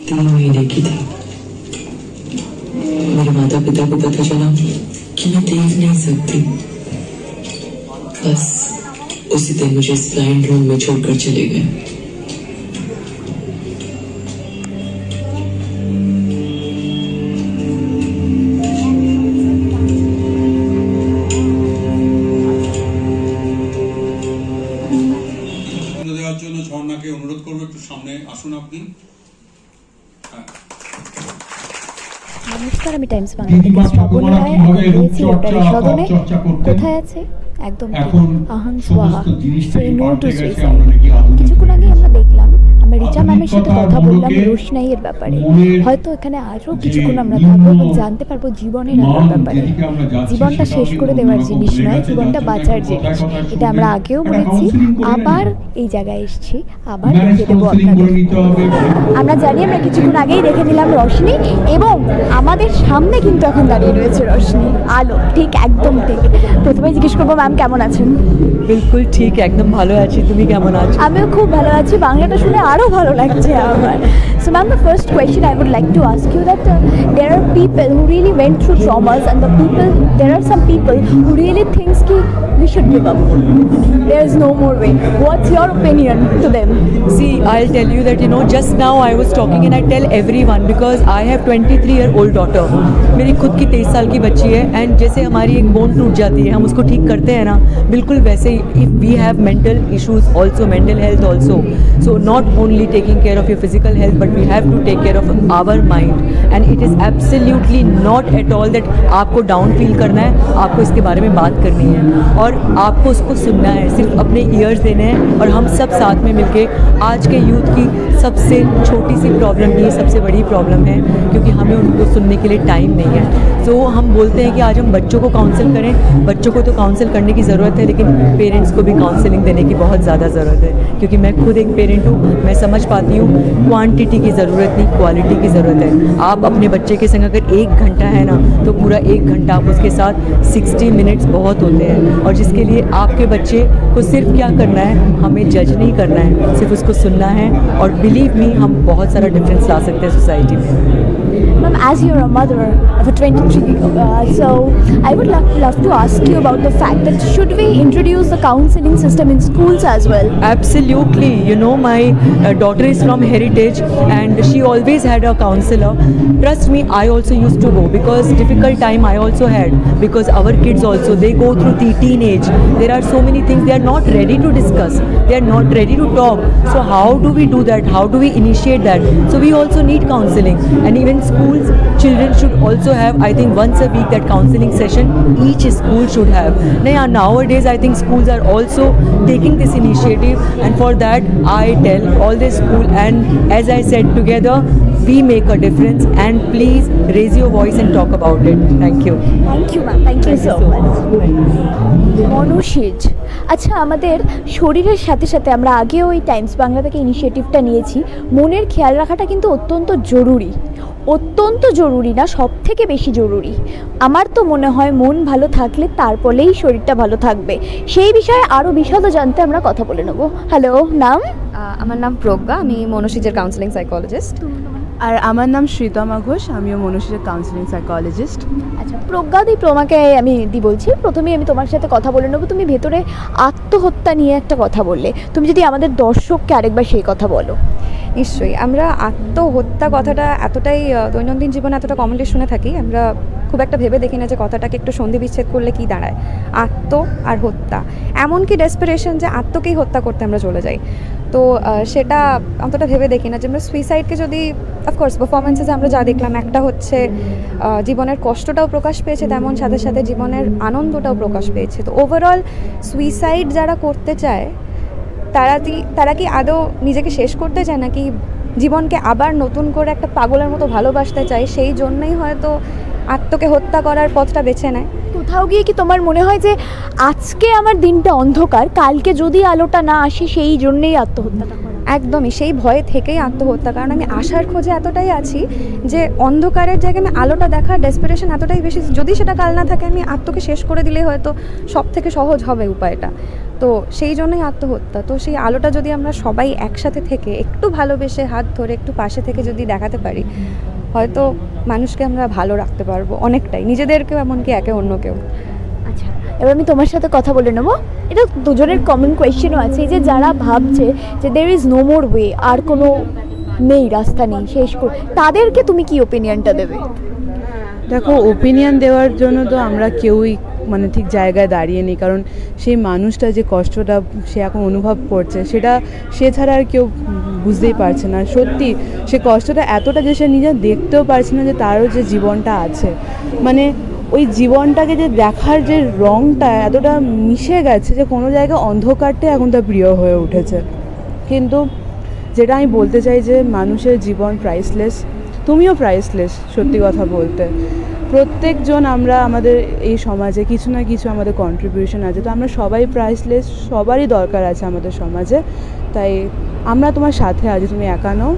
3 महीने की थी। मेरे माता पिता को पता चला कि मैं देख नहीं सकती। बस उसी दिन मुझे स्लाइड रूम में छोड़कर चले गए। ঝর্ণাকে অনুরোধ করবো একটু সামনে আসুন আপনি। নমস্কার, আমি টাইমস বাংলা থেকে শ্রাবণী রায় রয়েছি রোটারি সদনে। কোথায় আছে? একদম আহান সোহা, সেই নো টু সুইসাইড। কিছুক্ষণ আগে আমরা দেখলাম, আমরা রিচা ম্যামের সাথে কথা বললাম রোশনাইয়ের ব্যাপারে। হয়তো এখানে আরও কিছুক্ষণ আমরা থাকবো এবং জানতে পারবো জীবনের আলোর ব্যাপারে। জীবনটা শেষ করে দেওয়ার জিনিস নয়, জীবনটা বাঁচার জিনিস। এটা আমরা আগেও বলেছি, আবার এই জায়গায় এসেছি, আবার দেখে দেবো আপনাদের। আমরা জানি, আমরা কিছুক্ষণ আগেই দেখে নিলাম রোশনি, এবং আমাদের সামনে কিন্তু এখন দাঁড়িয়ে রয়েছে রোশনি, আলো। ঠিক, একদম ঠিক। প্রথমে জিজ্ঞেস করবো, ম্যাম কেমন আছেন? বিলকুল ঠিক, একদম ভালো আছি। তুমি কেমন আছো? আমিও খুব ভালো আছি। বাংলাটা শুনে আরও ভালো লাগছে আমার। So ma'am, the first question I would like to ask you that there are people who really went through traumas, and there are some people who really thinks ki we should give up. There is no more way. What's your opinion to them? See, I'll tell you that, just now I was talking and I tell everyone because I have 23-year-old daughter. मेरी खुद की 23 साल की बच्ची है, and जैसे हमारी एक बोन टूट जाती है, हम उसको ठीक करते हैं ना, बिल्कुल वैसे ही if we have mental issues also, mental health also, so not only taking care of your physical health but we have to take care of our mind, and it is absolutely not at all that आपको down feel करना है, आपको इसके बारे में बात करनी है और आपको उसको सुनना है, सिर्फ अपने ईयर्स देने हैं। और हम सब साथ में मिलके आज के यूथ की सबसे छोटी सी प्रॉब्लम ही सबसे बड़ी प्रॉब्लम है, क्योंकि हमें उनको सुनने के लिए टाइम नहीं है। तो हम बोलते हैं कि आज हम बच्चों को काउंसिल करें। बच्चों को तो काउंसिल करने की ज़रूरत है, लेकिन पेरेंट्स को भी काउंसलिंग देने की बहुत ज़्यादा ज़रूरत है, क्योंकि मैं खुद एक पेरेंट हूँ। मैं समझ पाती हूँ क्वांटिटी की ज़रूरत नहीं, क्वालिटी की ज़रूरत है। आप अपने बच्चे के संग अगर 1 घंटा है ना, तो पूरा 1 घंटा आप उसके साथ 60 मिनट्स बहुत होते हैं। और जिसके लिए आपके बच्चे को सिर्फ क्या करना है, हमें जज नहीं करना है, सिर्फ उसको सुनना है। और बिलीव मी, हम बहुत सारा डिफरेंस ला सकते हैं सोसाइटी में। Ma'am, as you're a mother of a 23, so I would love to ask you about the fact that should we introduce the counseling system in schools as well? Absolutely. My daughter is from Heritage and she always had a counselor. Trust me, I also used to go because difficult time I also had, because our kids also, they go through the teenage. There are so many things they are not ready to discuss. They are not ready to talk. So how do we do that? How do we initiate that? So we also need counseling, and even schools, children should also have, I think, once a week that counseling session each school should have. Nowadays I think schools are also taking this initiative, and for that I tell all the school, and as I said, together we make a difference, and please raise your voice and talk about it. Thank you. Thank you ma'am, thank you so much. মনোশীজ, আচ্ছা, আমাদের শরীরের সাথে সাথে আমরা আগেও এই Times Bangla থেকে ইনিশিয়েটিভটা নিয়েছি, মনের খেয়াল রাখাটা কিন্তু অত্যন্ত জরুরি। অত্যন্ত জরুরি না, সব থেকে বেশি জরুরি। আমার তো মনে হয় মন ভালো থাকলে তারপরেই শরীরটা ভালো থাকবে। সেই বিষয়ে আরও বিশদ জানতে আমরা কথা বলে নেব। হ্যালো, নাম? আমার নাম প্রজ্ঞা, আমি মনোশীজের কাউন্সেলিং সাইকোলজিস্ট। আর আমার নাম শ্রীতমা ঘোষ, আমিও মনোশীজের কাউন্সেলিং সাইকোলজিস্ট। আচ্ছা প্রজ্ঞা দি, তোমাকে আমি বলছি, প্রথমেই আমি তোমার সাথে কথা বলে নেবো। তুমি ভেতরে আত্মহত্যা নিয়ে একটা কথা বললে, তুমি যদি আমাদের দর্শককে আরেকবার সেই কথা বলো। নিশ্চয়ই, আমরা আত্মহত্যা কথাটা এতটাই দৈনন্দিন জীবনে এতটা কমনলি শুনে থাকি, আমরা খুব একটা ভেবে দেখি না যে কথাটাকে একটু সন্ধি বিচ্ছেদ করলে কি দাঁড়ায়। আত্ম আর হত্যা, এমনকি ডেসপারেশন যে আত্মকেই হত্যা করতে আমরা চলে যাই, তো সেটা অতটা ভেবে দেখি না যে আমরা সুইসাইডকে যদি, অফকোর্স পারফরমেন্সেসে আমরা যা দেখলাম, একটা হচ্ছে জীবনের কষ্টটাও প্রকাশ পেয়েছে, তেমন সাথে সাথে জীবনের আনন্দটাও প্রকাশ পেয়েছে। তো ওভারঅল সুইসাইড যারা করতে চায় তারা কি আদৌ নিজেকে শেষ করতে চায়, নাকি জীবনকে আবার নতুন করে একটা পাগলের মতো ভালোবাসতে চায়, সেই জন্যই হয়তো আত্মকে হত্যা করার পথটা বেছে নেয়। কোথাও গিয়ে কি তোমার মনে হয় যে আজকে আমার দিনটা অন্ধকার, কালকে যদি আলোটা না আসে, সেই জন্যেই আত্মহত্যাটা করে? একদমই সেই ভয়ে থেকেই আত্মহত্যা, কারণ আমি আশার খোঁজে এতটাই আছি যে অন্ধকারের জায়গায় আমি আলোটা দেখার ডেসপিরেশন এতটাই বেশি, যদি সেটা কাল না থাকে আমি আত্মকে শেষ করে দিলেই হয়তো সব থেকে সহজ হবে উপায়টা। তো সেই জন্যই আত্মহত্যা। তো সেই আলোটা যদি আমরা সবাই একসাথে থেকে একটু ভালোবেসে হাত ধরে একটু পাশে থেকে যদি দেখাতে পারি, হয়তো মানুষকে আমরা ভালো রাখতে পারবো অনেকটাই, নিজেদেরকেও এমনকি একে অন্যকেও। আচ্ছা, এবার আমি তোমার সাথে কথা বলে নেবো। এটা দুজনের কমন কোয়েশ্চেনও আছে, যে যারা ভাবছে যে there is no more way, আর কোনো নেই, রাস্তা নেই, শেষ করে, তাদেরকে তুমি কি ওপিনিয়নটা দেবে? দেখো, ওপিনিয়ন দেওয়ার জন্য তো আমরা কেউই মানে ঠিক জায়গায় দাঁড়িয়ে নেই, কারণ সেই মানুষটা যে কষ্টটা সে এখন অনুভব করছে সেটা সে ছাড়া আর কেউ বুঝতেই পারছে না। সত্যি সে কষ্টটা এতটা যে সে নিজে দেখতেও পারছে না যে তারও যে জীবনটা আছে, মানে ওই জীবনটাকে যে দেখার যে রঙটা এতটা মিশে গেছে যে কোনো জায়গায় অন্ধকারটা এখন তার প্রিয় হয়ে উঠেছে। কিন্তু যেটা আমি বলতে চাই যে মানুষের জীবন প্রাইসলেস, তুমিও প্রাইসলেস। সত্যি কথা বলতে প্রত্যেকজন আমরা আমাদের এই সমাজে কিছু না কিছু আমাদের কন্ট্রিবিউশন আছে, তো আমরা সবাই প্রাইসলেস, সবারই দরকার আছে আমাদের সমাজে। তাই আমরা তোমার সাথে আছি, তুমি একা নও।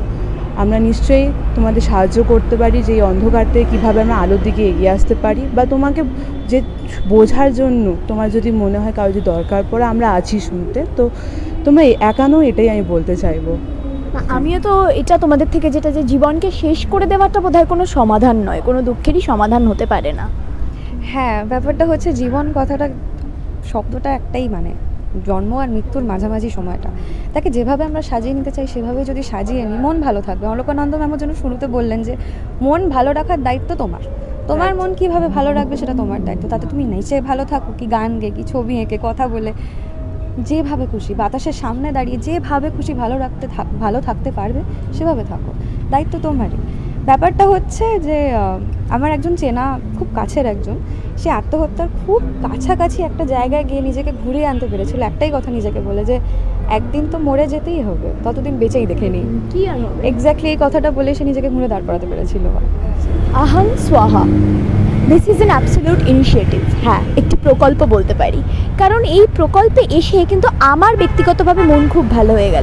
আমরা নিশ্চয়ই তোমাদের সাহায্য করতে পারি যে এই অন্ধকার থেকে কীভাবে আমরা আলোর দিকে এগিয়ে আসতে পারি, বা তোমাকে যে বোঝার জন্য তোমার যদি মনে হয় কারো যদি দরকার পড়ে, আমরা আছি শুনতে। তো তোমরা একা নও, এটাই আমি বলতে চাইবো। আমিও তো এটা তোমাদের থেকে যেটা, যে জীবনকে শেষ করে দেওয়াটা বোধহয় কোনো সমাধান নয়, কোনো দুঃখেরই সমাধান হতে পারে না। হ্যাঁ, ব্যাপারটা হচ্ছে জীবন কথাটা, শব্দটা একটাই, মানে জন্ম আর মৃত্যুর মাঝামাঝি সময়টা, তাকে যেভাবে আমরা সাজিয়ে নিতে চাই সেভাবে যদি সাজিয়ে নিই, মন ভালো থাকবে। অলোকানন্দ ম্যামের জন্য শুরুতে বললেন যে মন ভালো রাখার দায়িত্ব তোমার মন কীভাবে ভালো রাখবে সেটা তোমার দায়িত্ব। তাতে তুমি নেচে ভালো থাকো, কি গান গে, কি ছবি এঁকে, কথা বলে, যেভাবে খুশি বাতাসের সামনে দাঁড়িয়ে যেভাবে খুশি ভালো থাকতে পারবে সেভাবে থাকো, দায়িত্ব তোমারই। ব্যাপারটা হচ্ছে যে আমার একজন চেনা খুব কাছের একজন, সে আত্মহত্যার খুব কাছাকাছি একটা জায়গায় গিয়ে নিজেকে ঘুরিয়ে আনতে পেরেছিল একটাই কথা নিজেকে বলে, যে একদিন তো মরে যেতেই হবে, ততদিন বেঁচেই দেখে নিই। কি আর হবে? এক্স্যাক্টলি এই কথাটা বলে সে নিজেকে ঘুরে দাঁড় করাতে পেরেছিল। আহাং সোহা, this is an absolute initiative. হ্যাঁ, একটি প্রকল্প বলতে পারি, কারণ এই প্রকল্পে এসে কিন্তু আমার ব্যক্তিগতভাবে মন খুব ভালো হয়ে গেল।